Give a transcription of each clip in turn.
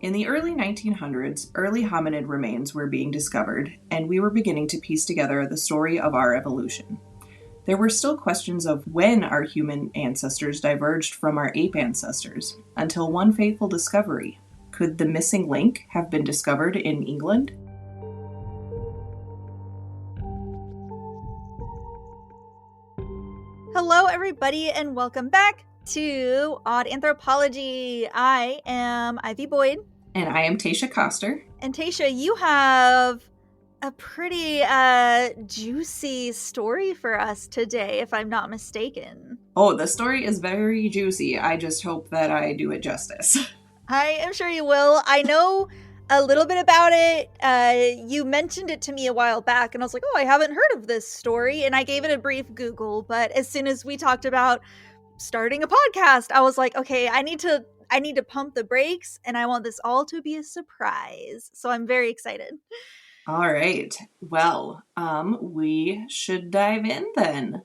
In the early 1900s, early hominid remains were being discovered, and we were beginning to piece together the story of our evolution. There were still questions of when our human ancestors diverged from our ape ancestors, until one fateful discovery. Could the missing link have been discovered in England? Hello, everybody, and welcome back to Odd Anthropology. I am Ivy Boyd. And I am Taisha Coster. And Taisha, you have a pretty juicy story for us today, if I'm not mistaken. Oh, the story is very juicy. I just hope that I do it justice. I am sure you will. I know a little bit about it. You mentioned it to me a while back, and I was like, oh, I haven't heard of this story. And I gave it a brief Google, but as soon as we talked about starting a podcast, I was like, okay, I need to pump the brakes, and I want this all to be a surprise. So I'm very excited. All right. Well, we should dive in then.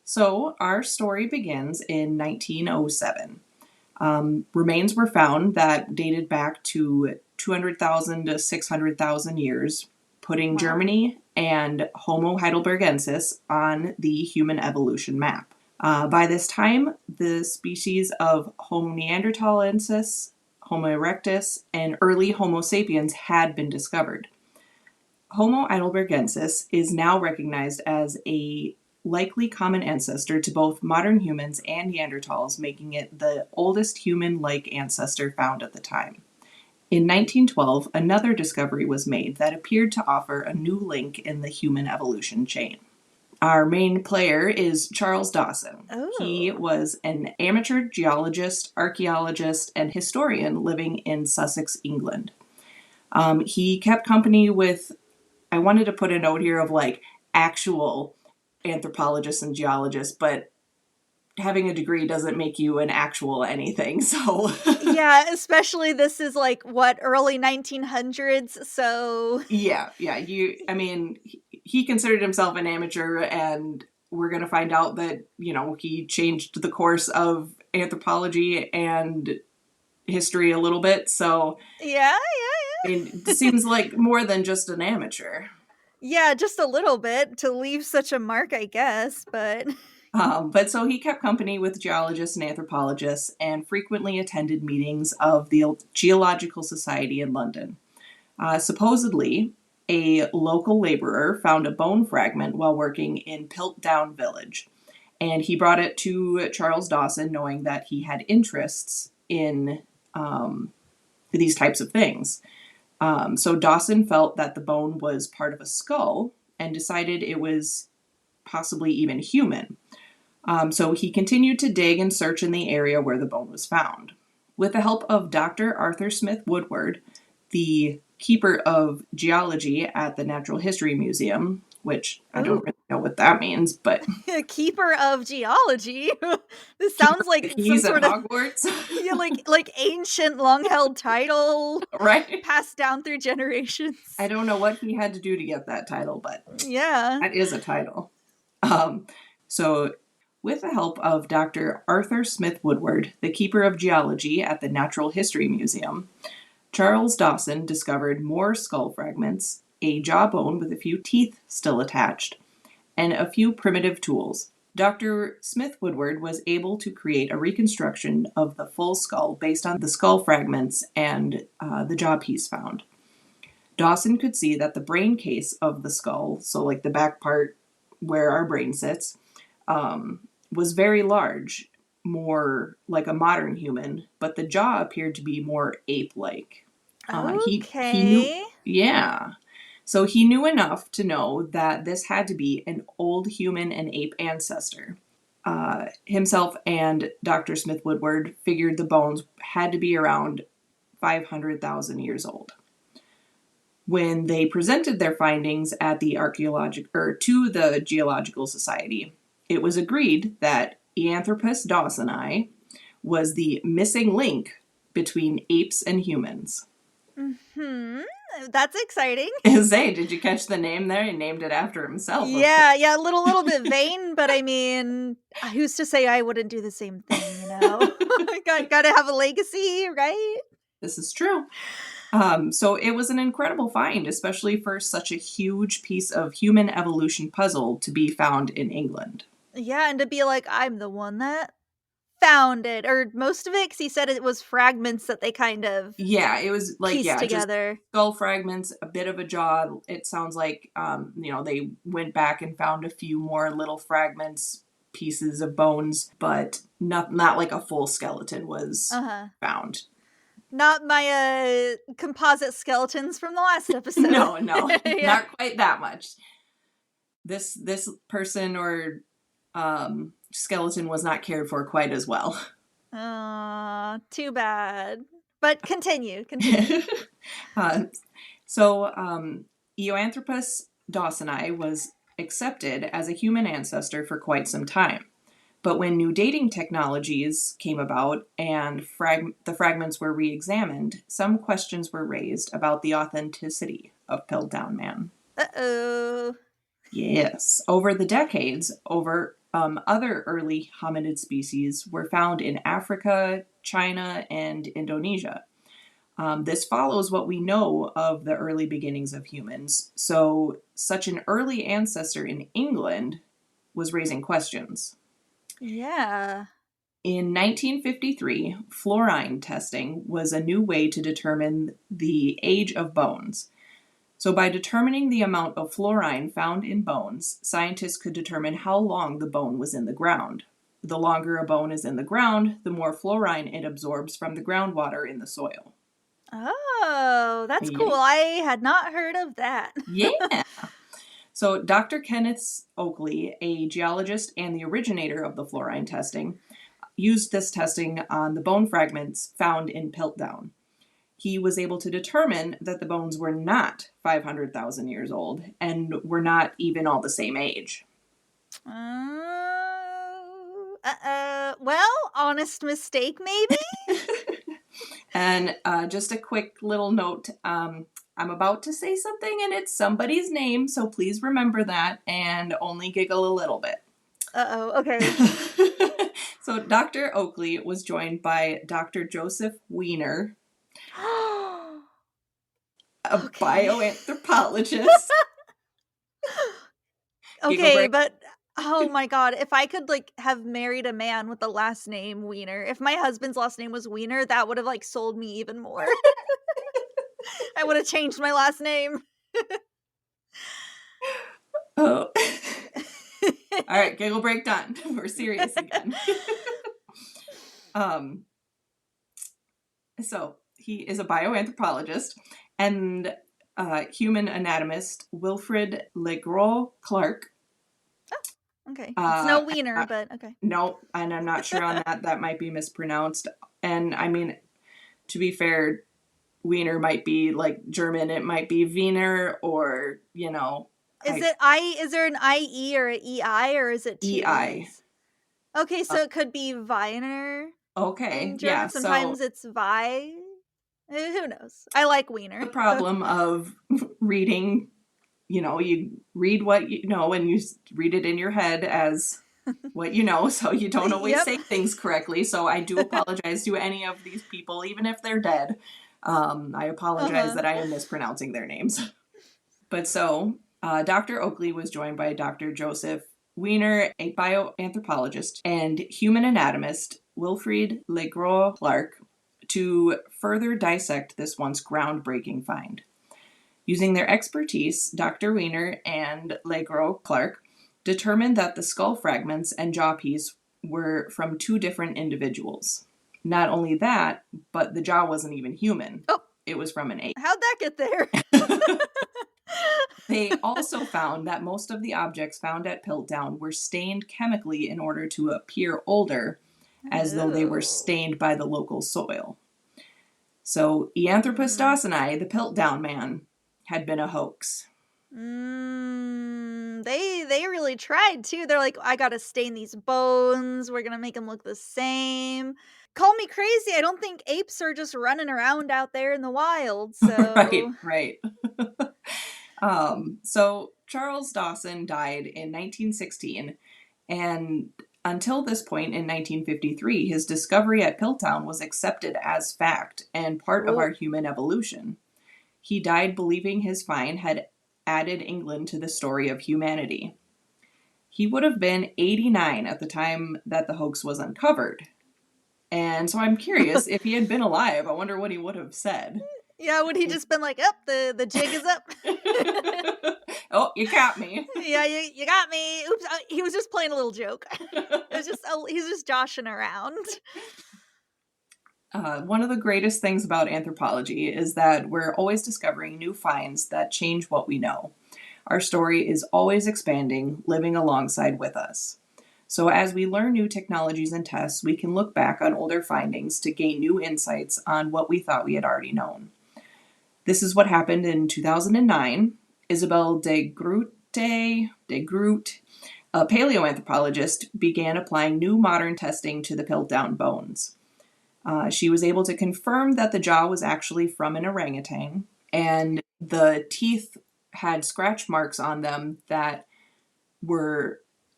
So our story begins in 1907. Remains were found that dated back to 200,000 to 600,000 years, putting Germany and Homo heidelbergensis on the human evolution map. By this time, the species of Homo neanderthalensis, Homo erectus, and early Homo sapiens had been discovered. Homo heidelbergensis is now recognized as a likely common ancestor to both modern humans and Neanderthals, making it the oldest human-like ancestor found at the time. In 1912, another discovery was made that appeared to offer a new link in the human evolution chain. Our main player is Charles Dawson. Oh. He was an amateur geologist, archaeologist, and historian living in Sussex, England. He kept company with, I wanted to put a note here of like actual anthropologists and geologists, but having a degree doesn't make you an actual anything, so. Yeah, especially this is like, what, early 1900s, so. Yeah, he considered himself an amateur, and we're going to find out that, he changed the course of anthropology and history a little bit, so. Yeah. I mean, it seems like more than just an amateur. Yeah, just a little bit to leave such a mark, I guess, but. But so he kept company with geologists and anthropologists and frequently attended meetings of the Geological Society in London. Supposedly, a local laborer found a bone fragment while working in Piltdown village, and he brought it to Charles Dawson, knowing that he had interests in these types of things. So Dawson felt that the bone was part of a skull and decided it was possibly even human. So he continued to dig and search in the area where the bone was found. With the help of Dr. Arthur Smith Woodward, the keeper of geology at the Natural History Museum, which I don't really know what that means, but... Keeper of geology? This sounds like some sort of... Hogwarts? Yeah, like ancient, long-held title. Right? Passed down through generations. I don't know what he had to do to get that title, but... Yeah. That is a title. So... With the help of Dr. Arthur Smith Woodward, the keeper of geology at the Natural History Museum, Charles Dawson discovered more skull fragments, a jawbone with a few teeth still attached, and a few primitive tools. Dr. Smith Woodward was able to create a reconstruction of the full skull based on the skull fragments and the jaw piece found. Dawson could see that the brain case of the skull, so like the back part where our brain sits, was very large, more like a modern human, but the jaw appeared to be more ape-like. Okay. He knew, yeah. So he knew enough to know that this had to be an old human and ape ancestor. Himself and Dr. Smith Woodward figured the bones had to be around 500,000 years old. When they presented their findings at the to the Geological Society, it was agreed that Eanthropus dawsoni was the missing link between apes and humans. That's exciting. Say, did you catch the name there? He named it after himself. Yeah, a little bit vain, but I mean, who's to say I wouldn't do the same thing, you know? Gotta have a legacy, right? This is true. So it was an incredible find, especially for such a huge piece of human evolution puzzle to be found in England. Yeah, and to be like, I'm the one that found it, or most of it, because he said it was fragments that they kind of Yeah, it was like, pieced yeah, just together. skull fragments, a bit of a jaw. It sounds like, they went back and found a few more little fragments, pieces of bones, but not like a full skeleton was Uh-huh. found. Not my composite skeletons from the last episode. No, no, Yeah. not quite that much. This person or skeleton was not cared for quite as well. Too bad. But continue. uh, so, Eoanthropus dawsoni was accepted as a human ancestor for quite some time. But when new dating technologies came about and the fragments were re examined, some questions were raised about the authenticity of Piltdown Man. Uh-oh. Yes. Over the decades, other early hominid species were found in Africa, China, and Indonesia. This follows what we know of the early beginnings of humans. So, such an early ancestor in England was raising questions. Yeah. In 1953, fluorine testing was a new way to determine the age of bones. So, by determining the amount of fluorine found in bones, scientists could determine how long the bone was in the ground. The longer a bone is in the ground, the more fluorine it absorbs from the groundwater in the soil. Oh, that's cool. Yeah. I had not heard of that. Yeah. So, Dr. Kenneth Oakley, a geologist and the originator of the fluorine testing, used this testing on the bone fragments found in Piltdown. He was able to determine that the bones were not 500,000 years old and were not even all the same age. Well, honest mistake, maybe? And just a quick little note, I'm about to say something and it's somebody's name, so please remember that and only giggle a little bit. Uh-oh, okay. So Dr. Oakley was joined by Dr. Joseph Weiner, a bioanthropologist. Okay, but oh my god, if I could have married a man with the last name Wiener, if my husband's last name was Wiener, that would have sold me even more. I would have changed my last name. Oh. All right, giggle break done. We're serious again. So he is a bioanthropologist and human anatomist Wilfrid Legros Clark. Oh, okay. It's no Wiener, but okay. No, and I'm not sure on that. That might be mispronounced. And I mean, to be fair, Wiener might be like German. It might be Wiener, or Is there an IE or an EI, or is it two EI? E's? Okay, so it could be Wiener. Okay, In German, yeah. sometimes it's Vi. Who knows? I like Wiener. The problem of reading, you read what you know and you read it in your head as what you know, so you don't always say things correctly. So I do apologize to any of these people, even if they're dead. I apologize that I am mispronouncing their names. But so, Dr. Oakley was joined by Dr. Joseph Weiner, a bioanthropologist, and human anatomist Wilfrid Legros Clark, to further dissect this once groundbreaking find. Using their expertise, Dr. Weiner and Legros Clark determined that the skull fragments and jaw piece were from two different individuals. Not only that, but the jaw wasn't even human. Oh. It was from an ape. How'd that get there? They also found that most of the objects found at Piltdown were stained chemically in order to appear older, as though they were stained by the local soil. So, Eoanthropus dawsoni, the Piltdown Man, had been a hoax. They really tried too. They're like, I gotta stain these bones. We're gonna make them look the same. Call me crazy. I don't think apes are just running around out there in the wild. So Right. So Charles Dawson died in 1916, and Until this point in 1953, his discovery at Piltdown was accepted as fact and part of our Cool. human evolution. He died believing his find had added England to the story of humanity. He would have been 89 at the time that the hoax was uncovered. And so I'm curious, if he had been alive, I wonder what he would have said. Yeah, would he just been like, "Up, the jig is up." Oh, you got me. Yeah, you got me. Oops, he was just playing a little joke. It was just he's just joshing around. One of the greatest things about anthropology is that we're always discovering new finds that change what we know. Our story is always expanding, living alongside with us. So, as we learn new technologies and tests, we can look back on older findings to gain new insights on what we thought we had already known. This is what happened in 2009. Isabelle de Groot, a paleoanthropologist, began applying new modern testing to the Piltdown bones. She was able to confirm that the jaw was actually from an orangutan, and the teeth had scratch marks on them that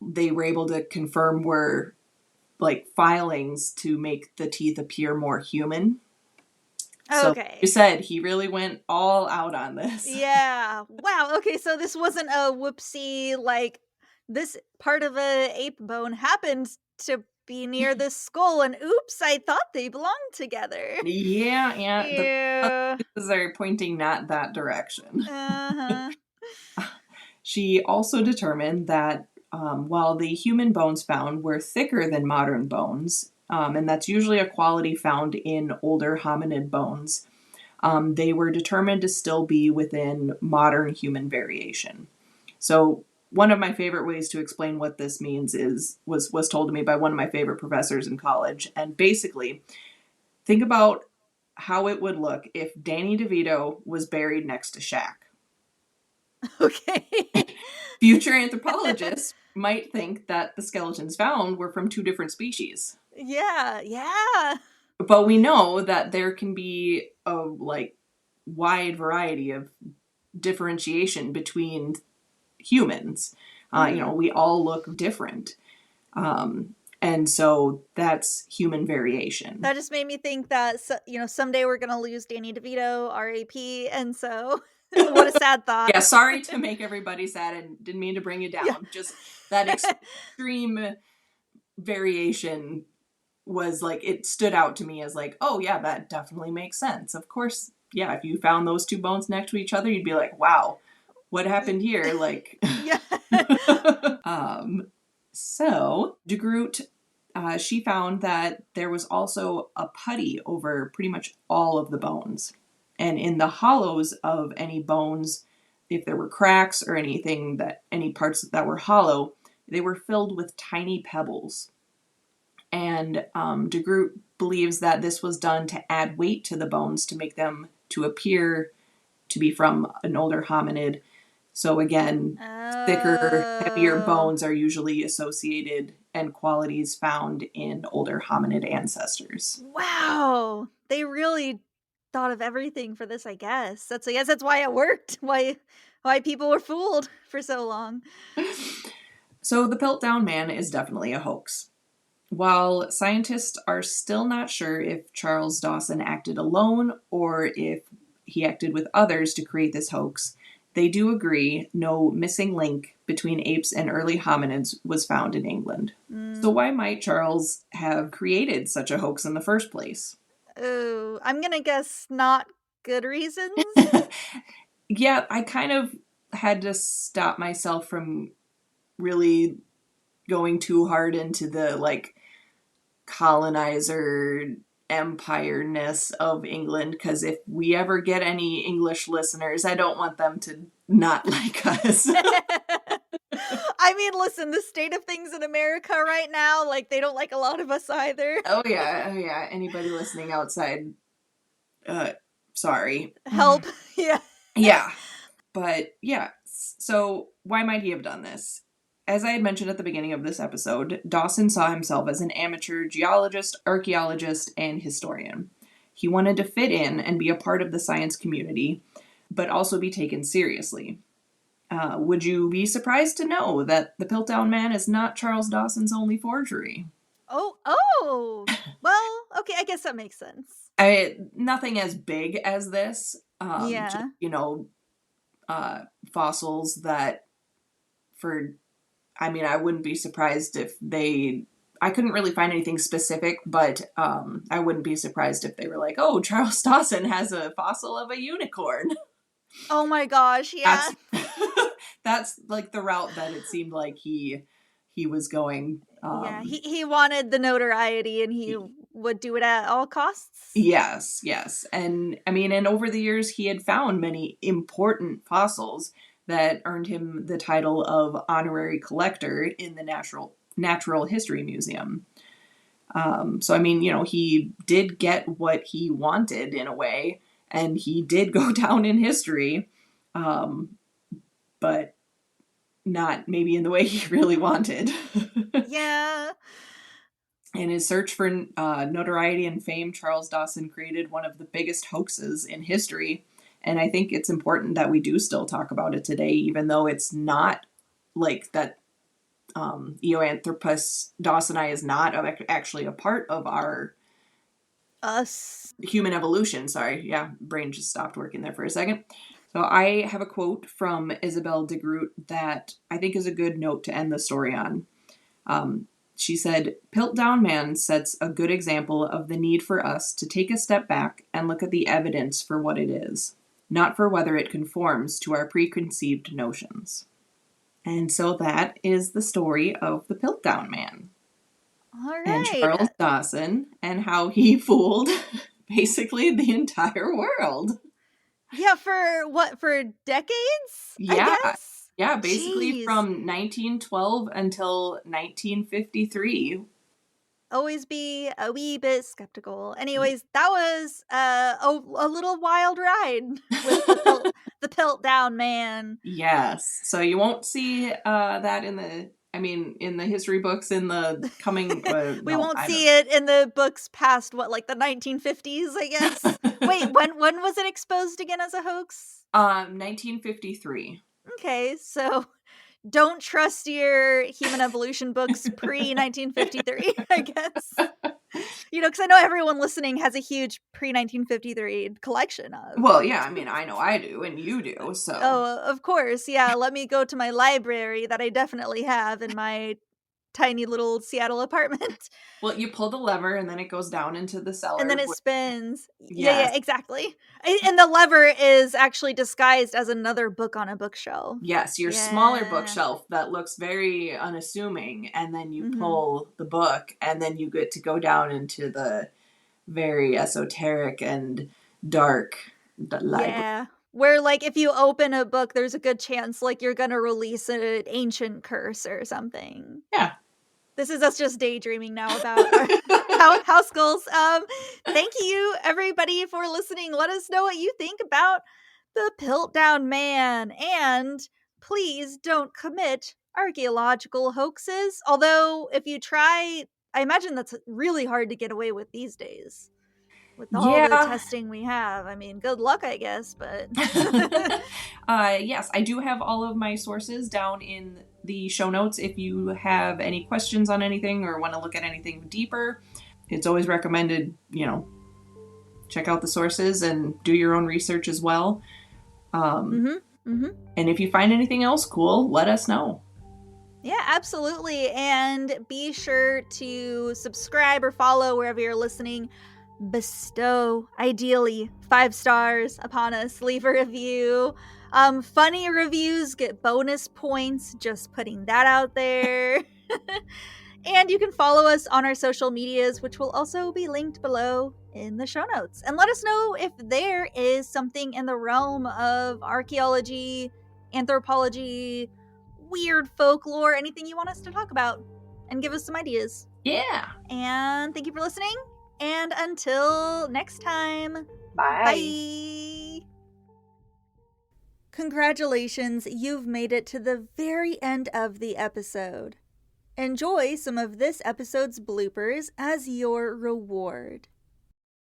they were able to confirm were like filings to make the teeth appear more human. So Okay. you said he really went all out on this. Yeah. Wow. Okay, so this wasn't a whoopsie, like, this part of a ape bone happened to be near this skull, and oops, I thought they belonged together. Yeah. The Yeah. pieces are pointing not that direction. Uh-huh. She also determined that while the human bones found were thicker than modern bones, and that's usually a quality found in older hominid bones, they were determined to still be within modern human variation. So one of my favorite ways to explain what this means was told to me by one of my favorite professors in college. And basically, think about how it would look if Danny DeVito was buried next to Shaq. Okay. Future anthropologists might think that the skeletons found were from two different species. Yeah. But we know that there can be a wide variety of differentiation between humans. We all look different. And so that's human variation. That just made me think that, someday we're gonna lose Danny DeVito, RAP, and so what a sad thought. Yeah, sorry to make everybody sad and didn't mean to bring you down. Yeah. Just that extreme variation was it stood out to me as oh yeah, that definitely makes sense. Of course, yeah, if you found those two bones next to each other, you'd be like, wow, what happened here? Yeah. So de Groot, she found that there was also a putty over pretty much all of the bones. And in the hollows of any bones, if there were cracks or any parts that were hollow, they were filled with tiny pebbles. And de Groot believes that this was done to add weight to the bones to make them to appear to be from an older hominid. So again, thicker, heavier bones are usually associated and qualities found in older hominid ancestors. Wow. They really thought of everything for this, I guess. I guess that's why it worked. Why people were fooled for so long. So the Piltdown Man is definitely a hoax. While scientists are still not sure if Charles Dawson acted alone or if he acted with others to create this hoax, they do agree no missing link between apes and early hominids was found in England. So why might Charles have created such a hoax in the first place? Oh, I'm gonna guess not good reasons. Yeah, I kind of had to stop myself from really going too hard into the colonizer empire-ness of England, because if we ever get any English listeners, I don't want them to not like us. I mean, listen, the state of things in America right now, they don't like a lot of us either. Oh yeah. Anybody listening outside, sorry. Help. Yeah. Yeah. But yeah, so why might he have done this? As I had mentioned at the beginning of this episode, Dawson saw himself as an amateur geologist, archaeologist, and historian. He wanted to fit in and be a part of the science community, but also be taken seriously. Would you be surprised to know that the Piltdown Man is not Charles Dawson's only forgery? Oh, well, okay, I guess that makes sense. Nothing as big as this. Just, Yeah. fossils that for, I mean, I wouldn't be surprised if I couldn't really find anything specific, but I wouldn't be surprised if they were like, oh, Charles Dawson has a fossil of a unicorn. Oh my gosh, yeah. That's that's like the route that it seemed like he was going. Yeah, he wanted the notoriety and he would do it at all costs. Yes, yes. And I mean, and over the years, he had found many important fossils that earned him the title of honorary collector in the Natural History Museum. So, I mean, he did get what he wanted in a way, and he did go down in history, but not maybe in the way he really wanted. Yeah. In his search for notoriety and fame, Charles Dawson created one of the biggest hoaxes in history. And I think it's important that we do still talk about it today, even though it's not like that. Eoanthropus dawsoni is not actually a part of our Us. human evolution. Sorry. Yeah, brain just stopped working there for a second. So I have a quote from Isabelle de Groot that I think is a good note to end the story on. She said, Piltdown Man sets a good example of the need for us to take a step back and look at the evidence for what it is, not for whether it conforms to our preconceived notions. And so that is the story of the Piltdown Man. All right. And Charles Dawson and how he fooled basically the entire world. Yeah, for decades? Yeah. I guess? Yeah, basically Jeez. from 1912 until 1953. Always be a wee bit skeptical. Anyways, that was a little wild ride with the Piltdown Man. Yes. So you won't see that in the history books in the coming. We won't see it in the books past like the 1950s, I guess. Wait, when was it exposed again as a hoax? 1953. Okay, so don't trust your human evolution books pre 1953, I guess. Because I know everyone listening has a huge pre 1953 collection of. Well, yeah, I mean, I know I do, and you do, so. Oh, of course, yeah. Let me go to my library that I definitely have in my tiny little Seattle apartment. Well, you pull the lever, and then it goes down into the cellar. And then it spins. Yes. Yeah, exactly. And the lever is actually disguised as another book on a bookshelf. Yes, your smaller bookshelf that looks very unassuming, and then you pull the book, and then you get to go down into the very esoteric and dark library. Yeah. Where, if you open a book, there's a good chance, you're gonna release an ancient curse or something. Yeah. This is us just daydreaming now about our house goals. Thank you, everybody, for listening. Let us know what you think about the Piltdown Man. And please don't commit archaeological hoaxes. Although, if you try, I imagine that's really hard to get away with these days. With all the testing we have. I mean, good luck, I guess, but... Yes, I do have all of my sources down in the show notes if you have any questions on anything or want to look at anything deeper. It's always recommended, check out the sources and do your own research as well. And if you find anything else cool, let us know. Yeah, absolutely. And be sure to subscribe or follow wherever you're listening. Bestow, ideally, 5 stars upon us. Leave a review. Funny reviews get bonus points. Just putting that out there. And you can follow us on our social medias, which will also be linked below in the show notes. And let us know if there is something in the realm of archaeology, anthropology, weird folklore, anything you want us to talk about. And give us some ideas. Yeah. And thank you for listening. And until next time, bye. Congratulations, you've made it to the very end of the episode. Enjoy some of this episode's bloopers as your reward.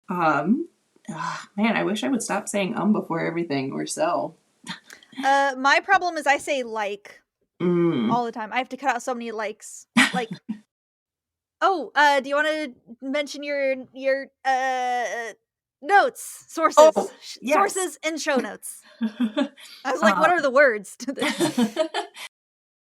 Man, I wish I would stop saying before everything or so. My problem is I say like Mm. all the time. I have to cut out so many likes. Like, oh, do you want to mention your notes, sources, Oh, yes. sources, and show notes? I was like, what Uh, are the words to this?